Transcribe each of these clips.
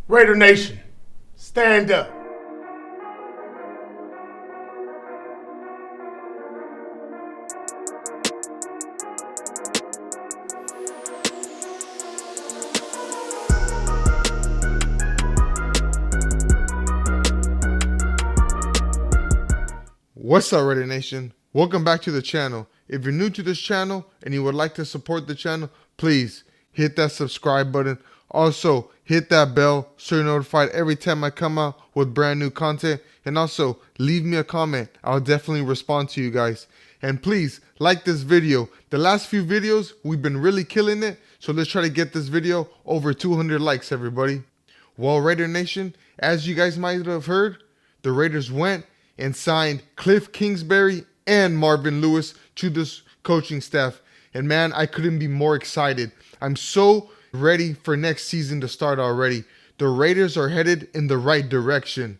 Raider Nation, stand up. What's up, Raider Nation? Welcome back to the channel. If you're new to this channel and you would like to support the channel, please hit that subscribe button. Also, hit that bell so you're notified every time I come out with brand new content. And also, leave me a comment. I'll definitely respond to you guys. And please, like this video. The last few videos, we've been really killing it. So let's try to get this video over 200 likes, everybody. Well, Raider Nation, as you guys might have heard, the Raiders went and signed Kliff Kingsbury and Marvin Lewis to this coaching staff. And man, I couldn't be more excited. I'm so ready for next season to start already. The Raiders are headed in the right direction.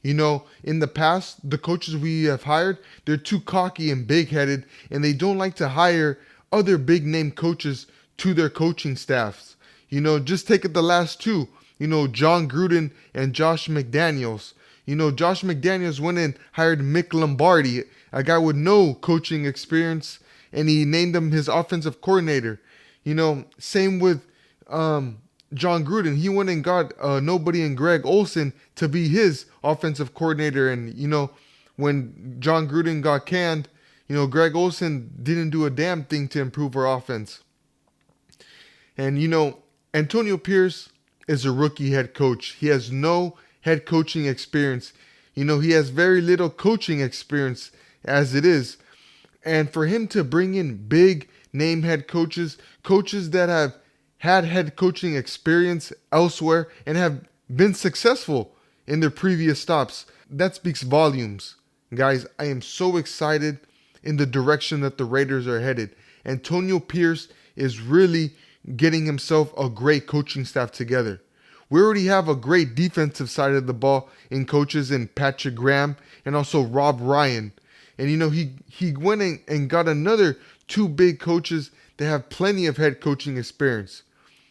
You know, in the past, the coaches we have hired, they're too cocky and big-headed, and they don't like to hire other big-name coaches to their coaching staffs. You know, just take it the last two. You know, John Gruden and Josh McDaniels. You know, Josh McDaniels went and hired Mick Lombardi, a guy with no coaching experience, and he named him his offensive coordinator. You know, same with John Gruden. He went and got nobody in Greg Olsen to be his offensive coordinator. And, you know, when John Gruden got canned, you know, Greg Olsen didn't do a damn thing to improve our offense. And, you know, Antonio Pierce is a rookie head coach. He has no head coaching experience. You know, he has very little coaching experience as it is. And for him to bring in big name head coaches, coaches that have had head coaching experience elsewhere and have been successful in their previous stops, that speaks volumes. Guys, I am so excited in the direction that the Raiders are headed. Antonio Pierce is really getting himself a great coaching staff together. We already have a great defensive side of the ball in coaches in Patrick Graham and also Rob Ryan. And, you know, he went and got another two big coaches that have plenty of head coaching experience.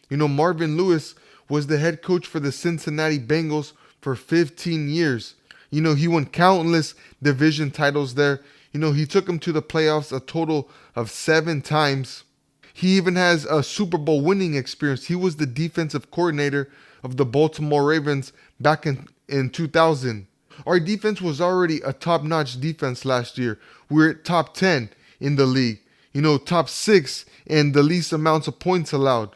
You know, Marvin Lewis was the head coach for the Cincinnati Bengals for 15 years. You know, he won countless division titles there. You know, he took them to the playoffs a total of 7 times. He even has a Super Bowl winning experience. He was the defensive coordinator of the Baltimore Ravens back in 2000. Our defense was already a top-notch defense last year. We're at top 10 in the league. You know, top 6 in the least amounts of points allowed.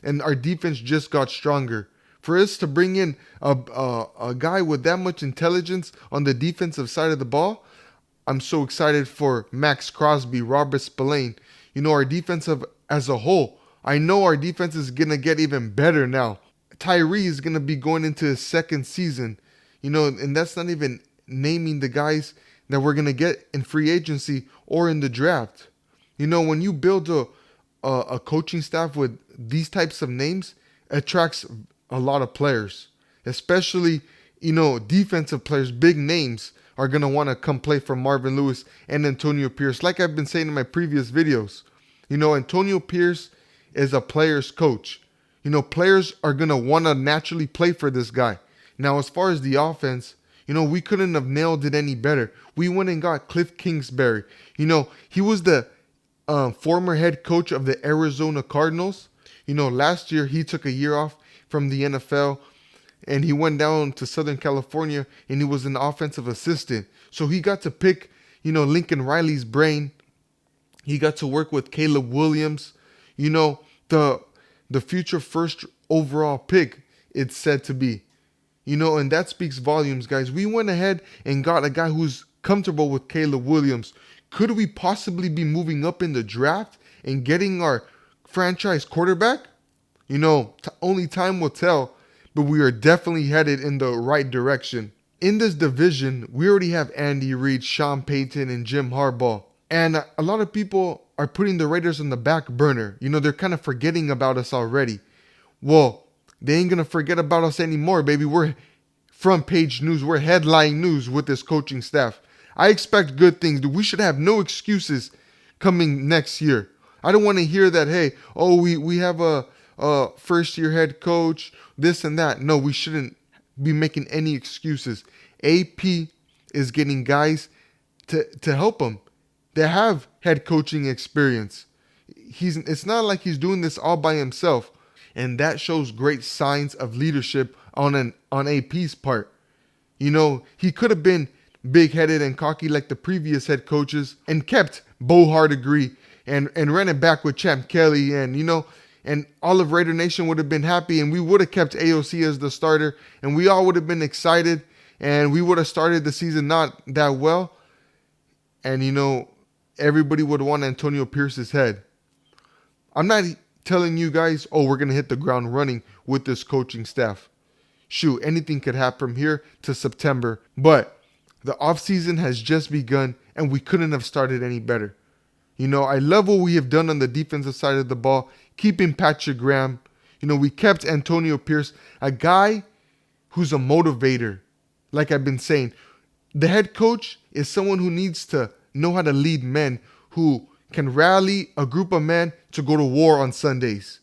And our defense just got stronger. For us to bring in a guy with that much intelligence on the defensive side of the ball, I'm so excited for Max Crosby, Robert Spillane. You know, our defensive as a whole. I know our defense is going to get even better now. Tyree is going to be going into his second season, you know, and that's not even naming the guys that we're going to get in free agency or in the draft. You know, when you build a coaching staff with these types of names, it attracts a lot of players, especially, you know, defensive players. Big names are going to want to come play for Marvin Lewis and Antonio Pierce. Like I've been saying in my previous videos, you know, Antonio Pierce is a player's coach. You know, players are going to want to naturally play for this guy. Now, as far as the offense, you know, we couldn't have nailed it any better. We went and got Kliff Kingsbury. You know, he was the former head coach of the Arizona Cardinals. You know, last year he took a year off from the NFL and he went down to Southern California and he was an offensive assistant. So he got to pick, you know, Lincoln Riley's brain. He got to work with Caleb Williams. You know, the future first overall pick, it's said to be. You know, and that speaks volumes, guys. We went ahead and got a guy who's comfortable with Caleb Williams. Could we possibly be moving up in the draft and getting our franchise quarterback? You know, only time will tell, but we are definitely headed in the right direction. In this division, we already have Andy Reid, Sean Payton, and Jim Harbaugh. And a lot of people are putting the Raiders on the back burner. You know, they're kind of forgetting about us already. Well, they ain't going to forget about us anymore, baby. We're front page news. We're headline news with this coaching staff. I expect good things. We should have no excuses coming next year. I don't want to hear that, hey, oh, we have a first year head coach, this and that. No, we shouldn't be making any excuses. AP is getting guys to help him that have head coaching experience. It's not like he's doing this all by himself, and that shows great signs of leadership on AP's part. You know, he could have been big-headed and cocky like the previous head coaches and kept Bo Hardegree and ran it back with Champ Kelly, and and all of Raider Nation would have been happy, and we would have kept AOC as the starter, and we all would have been excited, and we would have started the season not that well, and everybody would want Antonio Pierce's head. I'm not telling you guys, oh, we're going to hit the ground running with this coaching staff. Shoot, anything could happen from here to September. But the offseason has just begun, and we couldn't have started any better. I love what we have done on the defensive side of the ball, keeping Patrick Graham. We kept Antonio Pierce, a guy who's a motivator. Like I've been saying, the head coach is someone who needs to know how to lead men, who can rally a group of men to go to war on Sundays.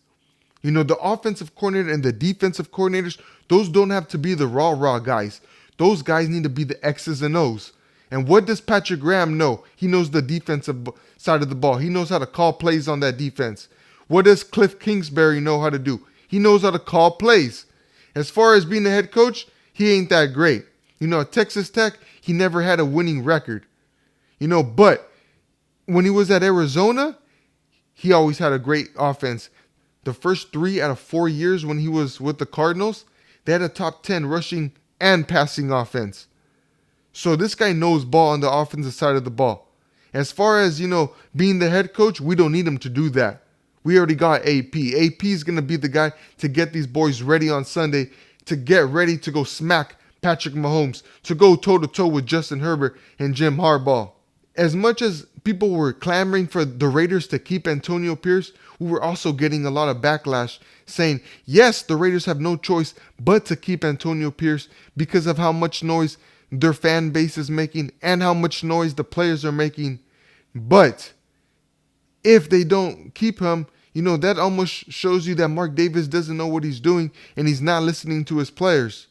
The offensive coordinator and the defensive coordinators, those don't have to be the raw guys. Those guys need to be the X's and O's. And what does Patrick Graham know? He knows the defensive side of the ball. He knows how to call plays on that defense. What does Kliff Kingsbury know how to do? He knows how to call plays. As far as being a head coach, he ain't that great. At Texas Tech, he never had a winning record. But when he was at Arizona, he always had a great offense. The first 3 out of 4 years when he was with the Cardinals, they had a top 10 rushing and passing offense. So this guy knows ball on the offensive side of the ball. As far as, being the head coach, we don't need him to do that. We already got AP. AP is going to be the guy to get these boys ready on Sunday, to get ready to go smack Patrick Mahomes, to go toe-to-toe with Justin Herbert and Jim Harbaugh. As much as people were clamoring for the Raiders to keep Antonio Pierce, we were also getting a lot of backlash saying, yes, the Raiders have no choice but to keep Antonio Pierce because of how much noise their fan base is making and how much noise the players are making. But if they don't keep him, that almost shows you that Mark Davis doesn't know what he's doing and he's not listening to his players.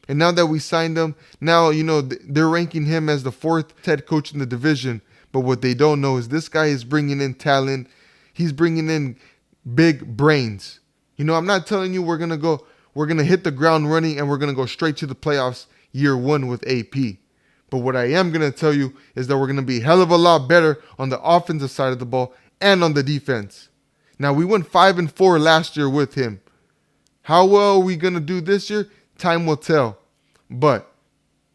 And now that we signed him, now, they're ranking him as the 4th head coach in the division. But what they don't know is this guy is bringing in talent. He's bringing in big brains. I'm not telling you we're going to hit the ground running and we're going to go straight to the playoffs year 1 with AP. But what I am going to tell you is that we're going to be a hell of a lot better on the offensive side of the ball and on the defense. Now, we went 5-4 last year with him. How well are we going to do this year? Time will tell. But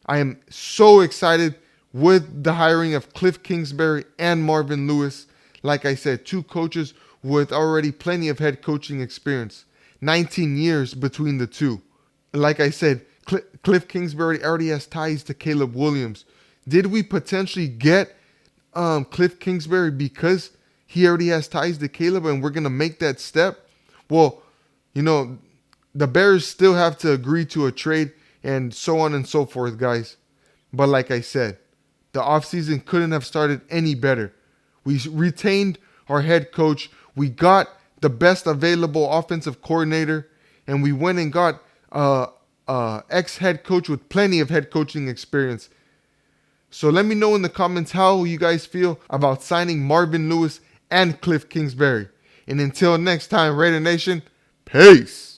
I am so excited with the hiring of Kliff Kingsbury and Marvin Lewis. Like I said, 2 coaches with already plenty of head coaching experience. 19 years between the 2. Like I said, Kliff Kingsbury already has ties to Caleb Williams. Did we potentially get Kliff Kingsbury because he already has ties to Caleb and we're going to make that step? Well, the Bears still have to agree to a trade and so on and so forth, guys. But like I said, the offseason couldn't have started any better. We retained our head coach. We got the best available offensive coordinator. And we went and got ex-head coach with plenty of head coaching experience. So let me know in the comments how you guys feel about signing Marvin Lewis and Kliff Kingsbury. And until next time, Raider Nation, peace.